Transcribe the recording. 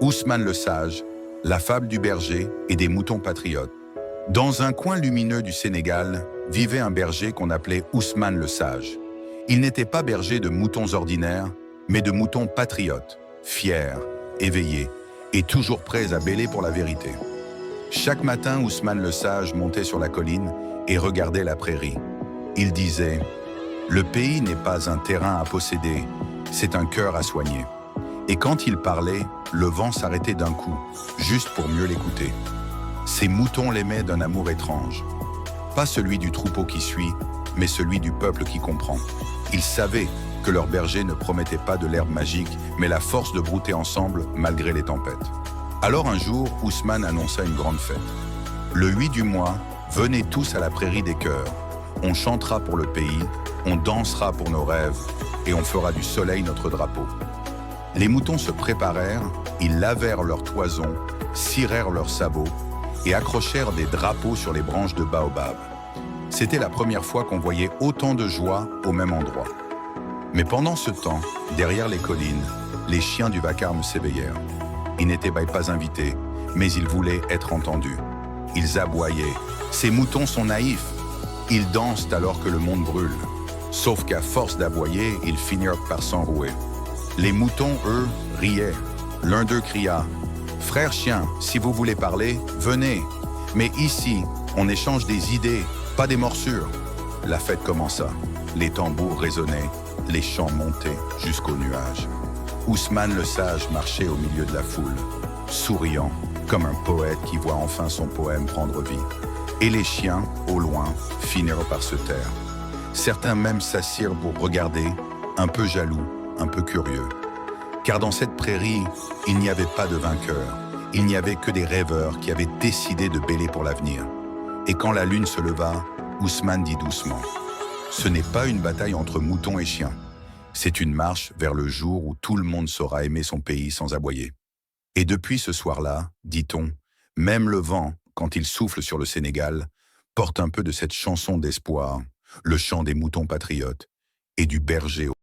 Ousmane le Sage, la fable du berger et des moutons patriotes. Dans un coin lumineux du Sénégal, vivait un berger qu'on appelait Ousmane le Sage. Il n'était pas berger de moutons ordinaires, mais de moutons patriotes, fiers, éveillés et toujours prêts à bêler pour la vérité. Chaque matin, Ousmane le Sage montait sur la colline et regardait la prairie. Il disait « Le pays n'est pas un terrain à posséder, c'est un cœur à soigner ». Et quand il parlait, le vent s'arrêtait d'un coup, juste pour mieux l'écouter. Ses moutons l'aimaient d'un amour étrange. Pas celui du troupeau qui suit, mais celui du peuple qui comprend. Ils savaient que leur berger ne promettait pas de l'herbe magique, mais la force de brouter ensemble malgré les tempêtes. Alors un jour, Ousmane annonça une grande fête. Le 8 du mois, venez tous à la prairie des cœurs. On chantera pour le pays, on dansera pour nos rêves, et on fera du soleil notre drapeau. Les moutons se préparèrent, ils lavèrent leurs toisons, cirèrent leurs sabots et accrochèrent des drapeaux sur les branches de baobab. C'était la première fois qu'on voyait autant de joie au même endroit. Mais pendant ce temps, derrière les collines, les chiens du vacarme s'éveillèrent. Ils n'étaient pas invités, mais ils voulaient être entendus. Ils aboyaient. Ces moutons sont naïfs. Ils dansent alors que le monde brûle. Sauf qu'à force d'aboyer, ils finirent par s'enrouer. Les moutons, eux, riaient. L'un d'eux cria « Frère chien, si vous voulez parler, venez. Mais ici, on échange des idées, pas des morsures. » La fête commença. Les tambours résonnaient, les chants montaient jusqu'aux nuages. Ousmane le Sage marchait au milieu de la foule, souriant, comme un poète qui voit enfin son poème prendre vie. Et les chiens, au loin, finirent par se taire. Certains même s'assirent pour regarder, un peu jaloux, un peu curieux. Car dans cette prairie, il n'y avait pas de vainqueurs. Il n'y avait que des rêveurs qui avaient décidé de bêler pour l'avenir. Et quand la lune se leva, Ousmane dit doucement « Ce n'est pas une bataille entre moutons et chiens. C'est une marche vers le jour où tout le monde saura aimer son pays sans aboyer. » Et depuis ce soir-là, dit-on, même le vent, quand il souffle sur le Sénégal, porte un peu de cette chanson d'espoir, le chant des moutons patriotes et du berger